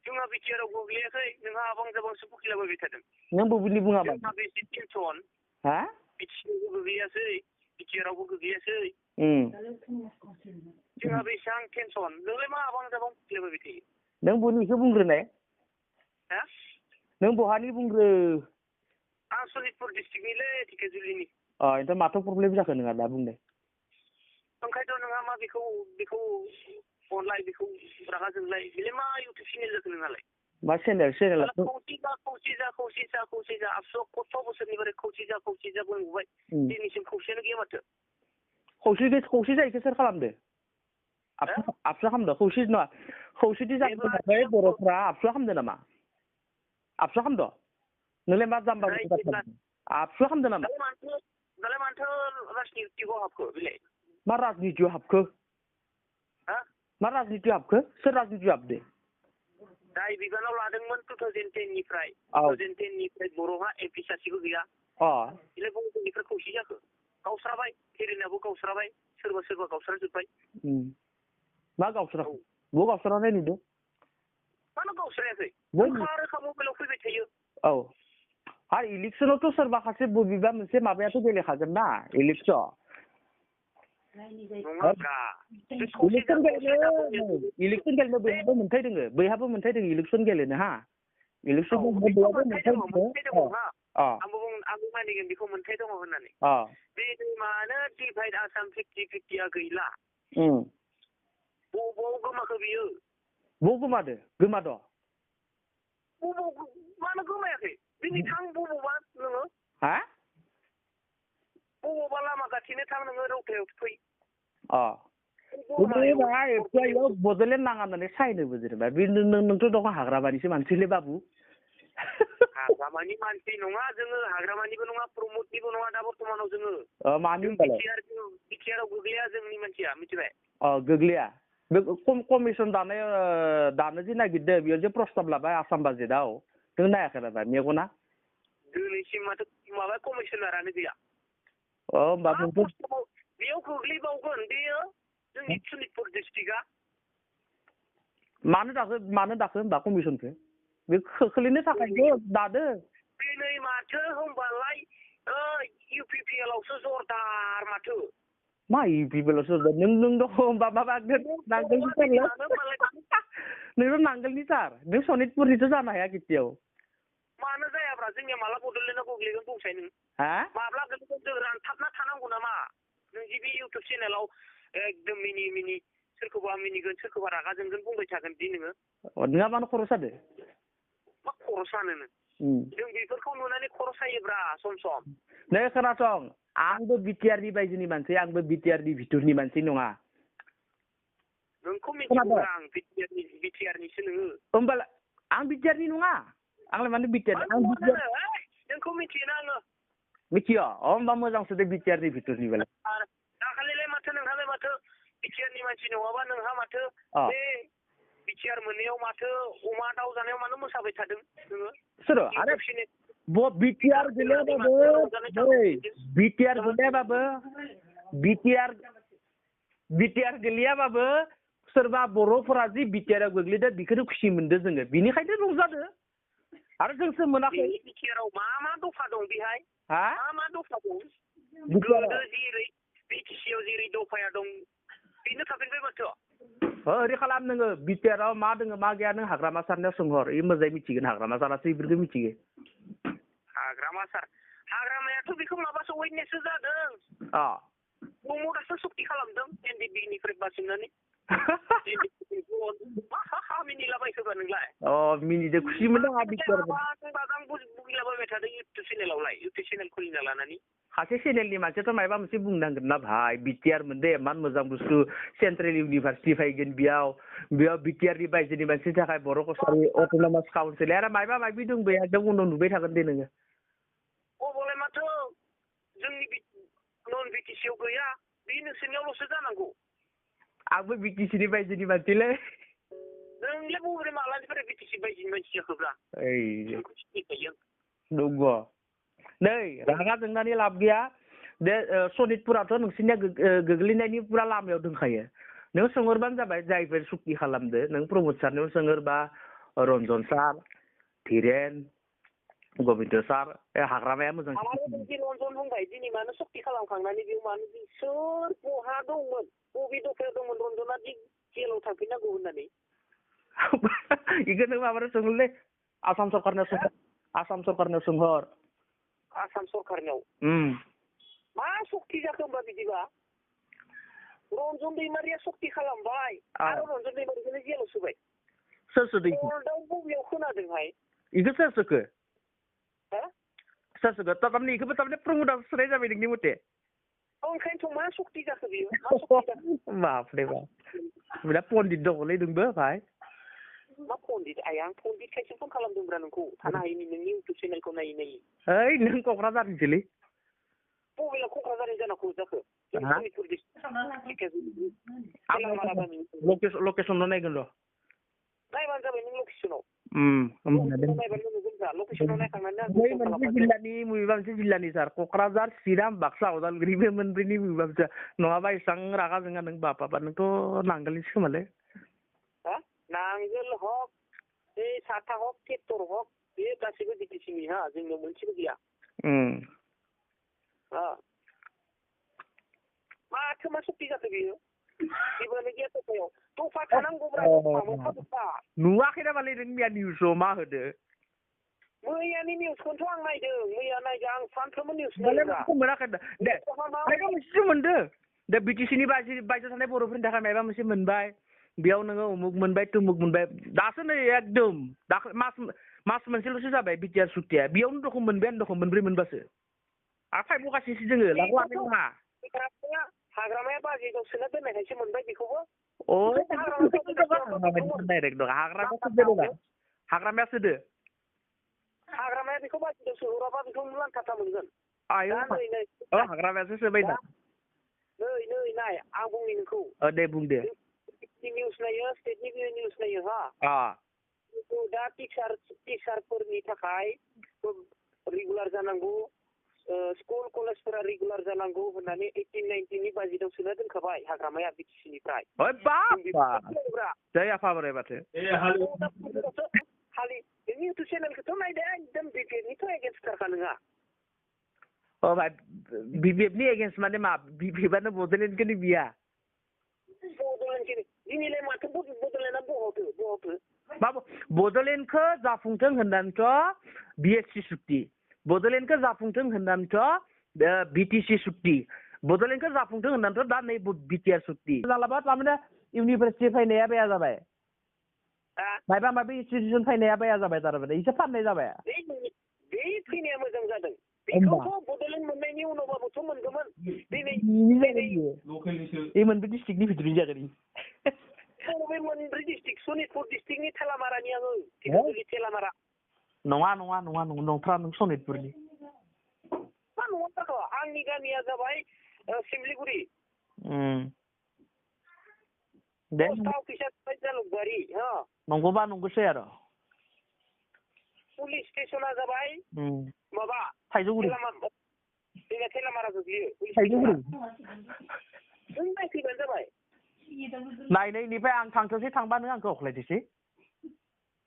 जोंहा बिटिआराव गोग्लैयाखै नोंहा आबां जाबांसो बुखिलाबायबाय थादों नों बबेनि बुङाबा जोंहा बेसे टेनसन हा बिटिसिआवबो गोग्लैयासै बिटिआरावबो गोग्लैयासै जोंहा बेसेबां टेनसन नोंलाय मा आबां जाबां बुखिलाबायबाय थायो नों बबेनिखौ बुंग्रोनाय हा नों बहानि बुंग्रो आं सनितपुर डिस्ट्रिक्टनिलै ढेकियाजुलिनि ओमफ्राय माथो प्रब्लेम जाखो नोंहा दा बुंदे ओंखायनोथ' नोंहा मा बेखौ अनलाय बेखौ रागा जोंलाय बेलाय मा इउटुब चेनेल जाखो नोंहालाय मा चेनेल खौसे जा आबसु खथ' बोसोरनिफ्राय खौसे जा बुंबोबाय दिनैसिम खौसेयानो गैया माथो खौसे जायैखो सोर खालामदो आबसु खालामदो खौसे नङा खौसेथि जाबाय बर'फ्रा आबसु खालामदो नामा आबसु खालामदो नोंलाय मा जाम्बा आबसु खालामदो नामा दालाय मानोथो राजनितिआव हाबखो बेलाय मा राजनितिआव हाबखो मा राजनितिआव हाबखो सोर राजनितिआव हाबदो जाय बिबानाव लादोंमोन 2010निफ्राय बर'हा एमपि सासेबो गैया बेलाय बर'फोरनिफ्राय खौसे जाखो गावस्राबाय फेरिनाबो गावस्राबाय सोरबा गावस्राजोब्बाय मा गावस्राखौ बबाव गावस्रानाय नुदों मानो गावस्रायाखै रोखा मबाइलाव फैबाय थायो आरो इलेक्सनावथ' सोरबा सासे बबेबा मोनसे माबायाथ' गेलेखागोन ना इलेक्सन गेलेनो बैहाबो मोनथाय दङ इलेक्सन गेलेनो हा इलेक्सन आंबो मानिगोन बेखौ मोनथाय दङ होननानै बे मानो डिभाइड आसाम 50-50 गैला बबाव गोमाखो बियो बबाव गोमादो मानो गोमायाखै दिनै थां बबावबा नोङो बबावबा लामा गाथेनो थां नोङो रौतायाव फै बड'लेण्ड नाङा होननानै साइनोबो जेनेबा बे नोंथ' दङ हाग्राबारिसो मानसिलै बाबु हाग्रामानि मानसि नङा जोङो हाग्रामानिबो नङा प्रमदनिबो नङा दा बर्थमानाव जोङो बिटिआराव गोग्लैया जोंनि मानसिया मिथिबाय गोग्लैया बे कमिसन दानो जे नागिरदों बेयाव जे प्रस्ताब लाबाय आसाम बाजेटआव नों नायाखै नामा मेगना दिनैसिम माथो माबा कमिसनारानो गैया बेयाव गोग्लैबावगोन बेयो जोंनि सनितपुर डिस्ट्रिक्टआ मानो दाखो होनबा कमिसनखौ बे खोख्लैनो थाखायथ' दादो दिनै माथो होनबालाय इउपिपिएलआवसो जरदार माथो मा इउपिपिएलआवसो जरदार नों दङ होनबा माबा नोंथ' नांगोलनि सार नों सनितपुरनिथ' जानो हाया खेथियाव मानो जायाब्रा जोंनिया माला बड'लेण्डआव गोग्लैगोन बुंसाय नों माब्ला गोग्लैगोन जों रानथाबना थानांगौ नामा नों जि बे इउटुब चेनेलाव एकदम मिनि सोरखौबा मिनिगोन सोरखौबा रागा जोंगोन बुंबाय थागोन दि नोङो नोंहा मानो खर' सादो मा खर' सानो जों बेफोरखौ नुनानै खर' सायोब्रा सम नै खोनासं आंबो बिटिआरनि बायजोनि मानसि आंबो बिटिआरनि भितरनि मानसि नङा नोंखौ मिथिगौब्रा आं बिटिआरनिसो नोङो होमबालाय आं बिटिआरनि नङा आंलाय मानो बिटिआर नोंखौ मिथियोना आङो मिथियो होमबा मोजांसो दे बिटिआरनि भितरनि बेलाय दाखालिलाय माथो नोंहालाय माथो बिटिआरनि मानसि नङाबा नोंहा माथो बे बिटिआर मोननायाव माथो अमा दाउ जानायाव मानो मोसाबाय थादों नोङो सोर आरो बिटिआर गैयाबाबो सोरबा बर'फोरा जि बिटिआराव गोग्लैदों बेखौनो खुसि मोनदों जोङो बिनिखायनो रंजादो आरो जोंसो मोनाखै बिटिआराव मा दफा दं बेहाय मा दफा दं जेरै बिटिसिआव जेरै दफाया दं बेनो थाफिनबाय माथो ओरै खालाम नोङो बिटिआराव मा दङ मा गैया नों हाग्रामा सारनायाव सोंहर मोजाङै मिथिगोन हाग्रामा सारासो बेफोरखौ मिथिगो हाग्रामायाथ' बेखौ माबासो उइटनेससो जादों प्रमदासो सक्ति खालामदों एनडिबिनिफ्राय बासिनानै मिनिलाबायखोबा नोंलाय मिनिदो खुसि मोनदों बुगिलाबायबाय थादों इउटुब चेनेलावलाय इउटुब चेनेल खुलिना लानानै सासे चेनेलनि मानसियाथ' माबा मोनसे बुंनांगोन ना भाइ बिटिआर मोनदे इमान मोजां बुस्थु सेन्ट्रेल इउनिभारसिटि फैगोन बेयाव बिटिआरनि बायजोनि मानसिनि थाखाय बर' कसारि अट'नमास काउन्सिल आरो माबा माबि दंबो एकदम उनाव नुबाय थागोन दे नोङो अबलाय माथो जोंनि नन बिटिसिआव गैया बे नोंसोरनियावल'सो जानांगौ आंबो बिटिसिनि बायजोनि मानसिलै नोंलाय बबे मालानिफ्राय बिटिसि बायजोनि मानसि जाखोब्रा दङ नै रागा जोंनानै लाब गैया बे सनितपुराथ' नोंसिनिया गोग्लैनायनि पुरा लामायाव दंखायो नों सोंहरबानो जाबाय जायफोर सुक्ति खालामदो नों प्रमद सारनायाव सोंहरबा रन्जन सार धीरेन गबिन्द सार हाग्रामाया मोजां रन्जन बुंबाय दिनै मानो सक्ति खालामखांनानै बेयाव मानो सोर बहा दंमोन बबे दफायाव दंमोन रन्जना दि जेलाव थांफिननांगौ होननानै इखो नों माबानो सोंहरलै आसाम सरकारनियाव सोंहर आसाम सरकारनियाव मा सक्ति जाखो होमबा बिदिबा रन्जन दैमारिया सक्ति खालामबाय आरो रन्जन दैमारिखौनो जेलाव सोबाय सोर सोदों कर्टआव बबेयाव खोनादोंहाय इखो सोर सोखो सोर सोखो थारमाने इखोबो थारमाने प्रमदाव सोनाय जाबाय नोंनि मथे ओंखायनोथ' मा सक्ति जाखो बियो मा सक्ति जाखो बापरे बाप बिराद पण्डित दङलै नोंबो भाइ मा पण्डित आं पण्डितखायसो फन खालामदोंब्रा नोंखौ थानो हायिनि नोंनि इउटुब चेनेलखौ नायै नायै ओइ नों क'क्राझारनिसोलै बबेयाव क'क्राझारनि जानांगौ जाखो लकेसनाव नायगोन र' नायबानो जाबाय नों लकेसनाव जिल्लानि बबेबा मोनसे जिल्लानि सार क'क्राझार चिरां बाक्सा उदालगुरि बे मोनब्रैनि बबेबा मोनसे नङाबा एसेबां रागा जोङा नों बाबा नोंथ' नांगोलनिसो खोमालै नांगोल हक बे साथा हक ट्रेक्टर हक बे गासैबो बिटिसिनि जोंनियाव मोनसेबो गैया माथो मा सक्ति जाखो बियो जेबोआनो गैया दफायाव दफा थानांगौब्रा नुवाखै नामालै नों मैया निउसाव मा होदो मैयानि निउसखौथ' आं नायदों मैया नायदों आं सानफ्रोमबो निउस मोनाखै दे माबा मोनसेसो मोनदो दे बिटिसिनि बायजोआव थानाय बर'फोरनि थाखाय माबा मोनसे मोनबाय बेयाव नोङो उमुक मोनबाय तुमुक मोनबाय दासो नै एकदम मास मोनसेल'सो जाबाय बिटिआर सुक्तिया बेयावनो दखम मोनबायानो दखम मोनब्रै मोनबासो आरो फाइभगासिनोसो जोङो लाबोआखै नङा हाग्रामाया बाजेटआव सोना दोननायखायसो मोनबाय बेखौबो हाग्रामाया सोदो हाग्रामाया बेखौ बाजेटआव सोहराबा बेखौ मुलाम्फा मोनगोन हाग्रामायासो सोबाय दा नै नाय आं बुंनि नोंखौ दे बुं दे निउस नायो स्टेटनि निउस नायो दा टिचारफोरनि थाखाय रेगुलार जानांगौ स्कुल कलेजफोरा रेगुलार जानांगौ होननानै 18-19नि बाजेटआव सोना दोनखाबाय हाग्रामाया बिटिसिनिफ्राय जय आफा बोराइ बाथौ नोंनि इउटुब चेनेलखौथ' नायदो एकदम बिपिएफनिथ' एगेन्स्टथारखा नोंहा भाइ बिपिएफनि एगेन्स्ट माने मा बिपिएफआनो बड'लेण्डखौनो बिया दिनैलाय माथो बड'लेण्डआ बहतो बाबु बड'लेण्डखौ जाफुंथों होननानैथ' बिएससि सुक्ति बड'लेण्डखौ जाफुंथों होननानैथ' बिटिसि सुक्ति बड'लेण्डखौ जाफुंथों होननानैथ' दा नै बिटिआर सुक्ति जालाबा थारमाने इउनिभार्सिटि फैनाया बेया जाबाय माबा माबि इनस्टिटिउसन फैनाया बेया जाबाय थारमाने इसे फाननाय जाबाय बे फैनाया मोजां जादों बेखौथ' बड'लेण्ड मोननायनि उनावबाबोथ' मोनगौमोन दिनै मोनब्रै डिस्ट्रिक्टनि भितरनि जागोन बबे मोनब्रै डिस्ट्रिक्ट सनितपुर डिस्ट्रिक्टनि थेलामारानि आङो थेलामारा नङा नंथारा नों सनितपुरनि मा नङा जाखो आंनि गामिया जाबाय सिमलिगुरि पस्ट अफिसा जाबाय जालुकबारि नंगौबा नंगौसै आरो पुलिस स्टेसना जाबाय माबा थाइजौगुरि जोंना थेलामारा गोग्लैयो थाइजौगुरि नों नायफैबानो जाबाय नायनायनिफ्राय आं थांथोंसै थांबा नों आंखौ अख्लायदोसै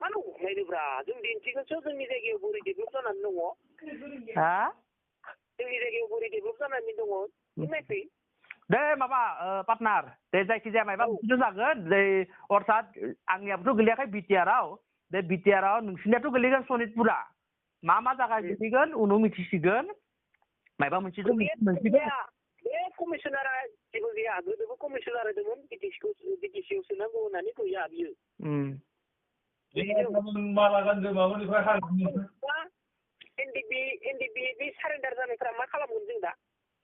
मानो अख्लायदोब्रा जों दिन्थिगोनसो जोंनि जायगायाव बोरै डेभेलप जानानै दङ जोंनि जायगायाव बोरै डेभेलप जानानै दङ नों नायफै दे माबा पार्टनार दे जायखिजाया माबा मोनसेथ' जागोन दे अर्थात आंनियाबोथ' गोलैयाखै बिटिआरआव दे बिटिआरआव नोंसिनियाथ' गोलैगोन सनितपुरा मा जायगा गोलैगोन उनाव मिथिसिगोन माबा मोनसेथ' मोनसिगोन बे कमिसनारा जेबो गैया गोदोबो कमिसनार होदोंमोन बिटिसिआव सोनांगौ होननानै गैया बियो एनडिबि बे सारेन्डार जानायफोरा मा खालामगोन जों दा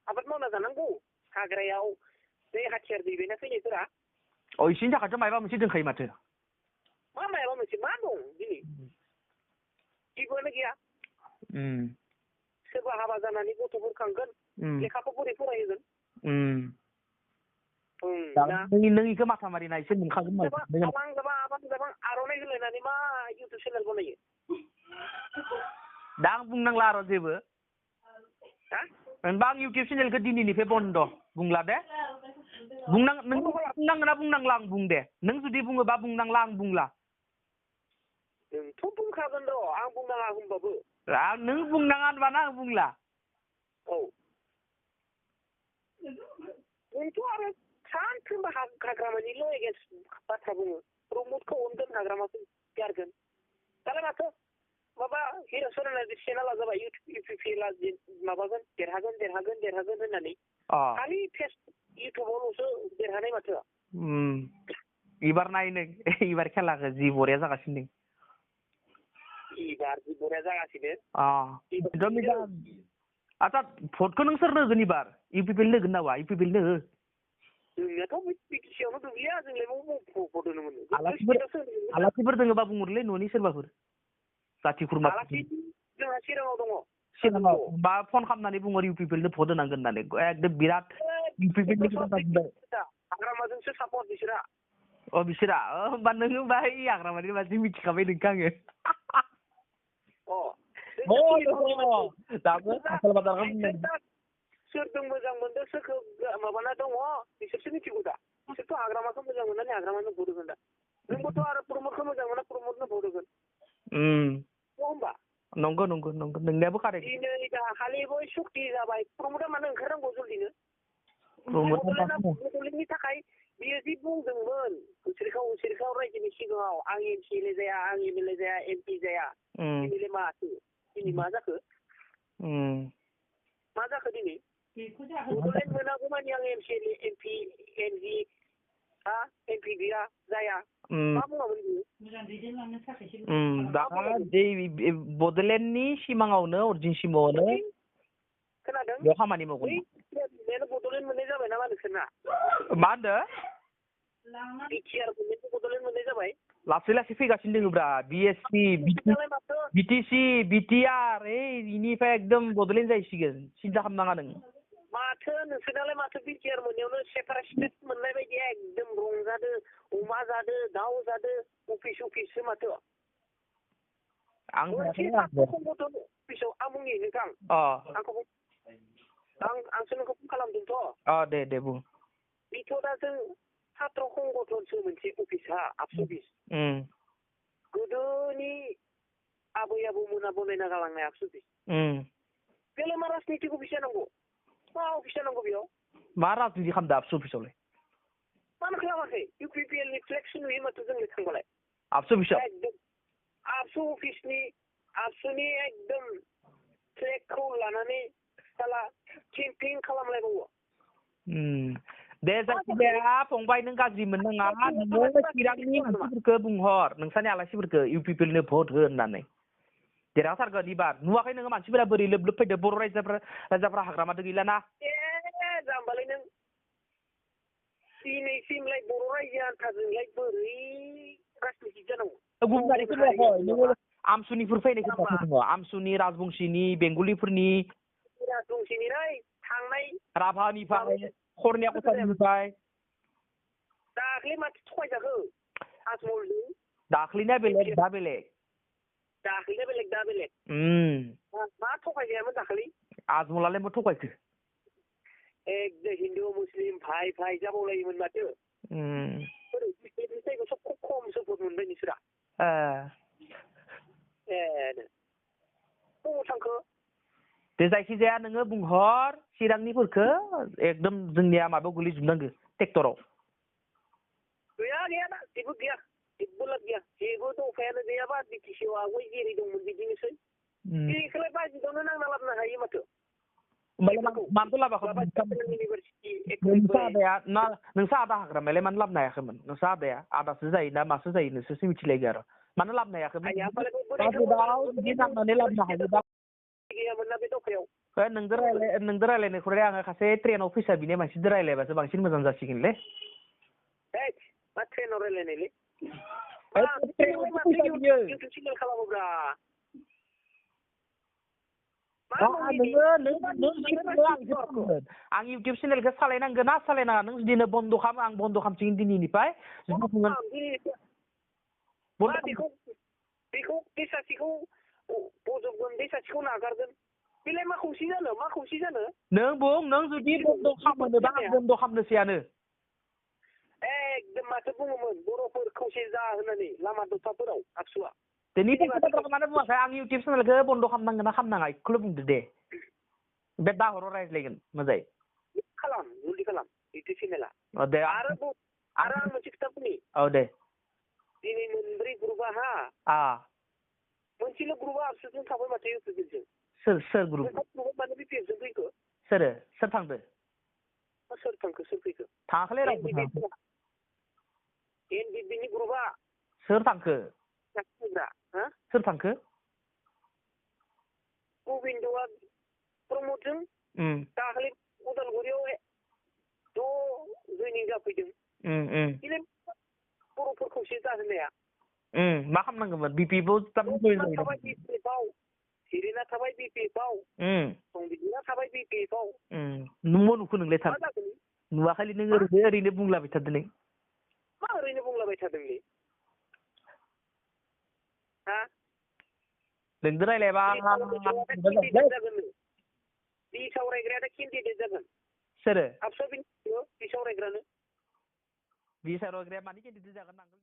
आबाद मावना जानांगौ हाग्रायाव बे हाथियार दैबायना फैनायफोरा इसोरनि थाखायथ' माबा मोनसे दोनखायो माथो माबा मोनसे मा दं दिनै जेबोआनो गैया सोरबा हाबा जानानै गथ'फोर खांगोन लेखाखौ बोरै फरायहोगोन नों इखौ माथा मारिना एसे मोनखागोन गोबां आर'नाइ होलायनानै मा इउटुब चेनेल बनायो दा आं बुंनांला आरो जेबो होनबा आं इउटुब चेनेलखौ दिनैनिफ्राय बन्द बुंला दे नों बुंनांगोना बुंनांला आं बुं दे नों जुदि बुङोबा बुंनांला आं बुंला बुंखागोन र' आं बुंनाङा होनबाबो नों बुंनाङा होनबाना आं बुंला औ नोंथ' आरो सानफ्रोमबो हाग्रामानिल' एगेन्स्ट बाथ्रा बुङो प्रमदखौ हमगोन हाग्रामाखौ गारगोन दालाय माथो माबा हिर'सरना चेनेला जाबाय इउपिपिएलआ माबागोन देरहागोन होननानै खालि फेसबुक इउटुबावल'सो देरहानाय माथो एबार नाय नों एबार खेलाखौ जि बरिया जागासिनो एबार जि बरिया जागासिनो आच्छा भटखौ नों सोरनो होगोन एबार इउपिपिएल होगोन नामा इउपिपिएल हो जोंनियाथ' बिटिसियावनो गोग्लैया जोंलाय भट होनो मोनो आलासिफोर दोङोबा बुंहरलै न'नि सोरबाफोर जाथि खुरमा जोंहा चिराङाव दङ सिगाङाव बा फन खालामनानै बुंहर इउपिपिएलनो भट होनांगोन होननानै एकदम बिराद हाग्रामाजोंसो सापर्ट बिसोरा बिसोरा होमबा नोङो बाहाय हाग्रामानि मानसि मिथिखाबाय नोंखौ आङो सोरजों मोजां मोनदों सोरखौ माबाना दङ बिसोरसो मिथिगौ दा बिसोरथ' हाग्रामाखौ मोजां मोननानै हाग्रामानो भट होगोन दा नोंबोथ' आरो प्रमदखौ मोजां मोना प्रमदनो भट होगोन होमबा नंगौ नोंनियाबो कारेक्ट दिनै दाखालिबो सक्ति जाबाय प्रमदा मानो ओंखारनांगौ जल्दिनो बड'लेण्डनि थाखाय बियो जि बुंदोंमोन उसिरखाव रायजोनि सिगाङाव आं एमसिएलए जाया आं एमएलए जाया एमपि जाया दिनैलाय माथो दिनै मा जाखो दिनै बड'लेण्ड मोनागौ मानि आं एमसिएलए एमपि एमजि एमपि गैया जाया मा बुङामोन बियो दा बड'लेण्डनि सिमाङावनो अर्जिनसिमावनो खोनादों बेयाव खामानि मावगोन बड'लेण्ड मोननाय जाबाय नामा नोंसोरना मा होनदों बिटिआर मोननायखौ बड'लेण्ड मोननाय जाबाय लासै फैगासिनो दोङोब्रा बिएसपि बिटिसि बिटिआर इनिफ्राय एकदम बड'लेण्ड जाहैसिगोन सिन्था खालामनाङा नों माथो नोंसोरनालाय माथो बिटिआर मोननायावनो सेपारेट मोननाय बायदि एकदम रंजादो अमा जादो दाउ जादो अफिससो माथो अफिसाव आं बुंनि नोंथां आंसो नोंखौ फन खालामदोंथ' दे बुं बेथ' दा जों सात्र संगठनसो मोनसे अफिसा आबसु अफिस गोदोनि आबै आबौमोना बनायना गालांनाय आबसु अफिस बेलाय मा राजनितिक अफिस जानांगौ मा अफिस जानांगौ बेयाव मा राजनिति खालामदो आबसु अफिसावलाय मानो खालामाखै इउपिपिएलनि फ्लेक्स नुयो माथो जोंनि थांबालाय आबसु अफिसाव एकदम आबसु अफिसनि आबसुनि एकदम फ्लेगखौ लानानै साला केम्पिं खालामलायबावो दे जायखिजाया फंबाय नों गाज्रि मोननाङा नोङो चिरांनि मानसिफोरखौ बुंहर नोंसानि आलासिफोरखौ इउपिपिएलनो भट हो होननानै देरहाथारगोन एबार नुवाखै नोङो मानसिफोरा बोरै लोब फैदो बर' रायजोफ्रा हाग्रामादो गैलाना जाम्बालाय नों दिनैसिमलाय बर' रायजो आन्थाजोंलाय बोरै राजनितिक जानांगौ गुबुनारिफोर आमसुनिफोर फैनायखौ दङ आमसुनि राजबंशिनि बेंगलिफोरनि थांनाय राभानिफ्राय खरनिया कसारिनिफ्राय दाख्लै माथो थगायजाखो आजमलजों दाख्लैना बेलेग दा बेलेग मा थगायजायामोन दाखालि आजमलालाय मा थगायखो एकदम हिन्दु मुस्लिम भाइ जाबावलायोमोन माथो सब खम सपर्ट मोनबाय नोंसोरा बबाव थांखो दे जायखिजाया नोङो बुंहर चिरांनिफोरखौ एकदम जोंनिया माबायाव गोलैजोबनांगौ ट्रेक्टराव गैया दा जेबो गैया जेबो लाब गैया जेबो दंखायानो गैयाबा बिटिसिआव आवगाय जेरै दंमोन बिदिनोसै बेखौलाय बाजेटआवनो नांना लाबोनो हायो माथो मानोथ' लाबाखै नोंसा आदा हाग्रामायालाय मानो लाबोनो हायाखैमोन नोंसा आदाया आदासो जायो ना मासो जायो नोंसोरसो मिथिलायगौ आरो मानो लाबोनो हायाखैमोन नांनानै लाबोनो हायोबा गैयामोन ना बे दफायाव नोंदो रायलायनायखौलाय आङो सासे ट्रेनाव फैसा बिनाय मानसिजों रायलायबासो बांसिन मोजां जासिगोनलै मा ट्रेनाव रायलायनायलै इउटुब चेनेल खालामोब्रा आं इउटुब चेनेलखौ सालायनांगोन ना सालायनाङा नों जुदिनो बन्द' खालामो आं बन्द' खालामसिगोन दिनैनिफ्राय बेखौ देसासिखौ बजबगोन देसासिखौ नागारगोन बेलाय मा खौसे जानो नों बुं नों जुदि बन्द' खालामोबा आं बन्द' खालामनोसैयानो एकदम माथो बुङोमोन बर'फोर खौसे जा होननानै लामा दथाफोराव आबसुआ दिनै फंसे बाथ्राखौ मानो बुङाखै आं इउटुब चेनेलखौ बन्द' खालामनांगोन ना खालामनाङा बेखौल' बुंदो दे बे दा हराव रायज्लायगोन मोजाङै खालाम जल्दि खालाम इउटुब चेनेला दे आरो आं मोनसे खोथा बुंनि औ दे दिनै मोनब्रै ग्रुपआ हा मोनसेल' ग्रुपआ आबसुजों थाबाय माथो इउटुबजों सोर ग्रुप ग्रुपआ मानो बिपिएफजों फैखो सोर थांदो सोर थांखो सोर फैखो थाङाखैलै रावबो एनबिबिनि ग्रुपआ सोर थांखो सोर थांखो गबिन्दआ प्रमदजों दाखालि उदालगुरियाव जयनिं जाफैदों बर'फोर खौसे जाहोनाया मा खालामनांगौमोन बिपिएफआव थाबाय बिपिएफआव सिरिना थाबाय बिपिएफआव संबिजिना थाबाय बिपिएफआव नोंबो नुखो नोंलाय थार नुवाखैलै नों ओरैनो बुंलाबाय थादों नों मा ओरैनो बुंलाबाय थादोंलै हा नोंजों रायलायबा बि सावरायग्राया केन्डिडेट जागोन सोरो आबसुआ बि सावरायग्रानो बि सावरायग्राया मानि केन्डिडेट जागोन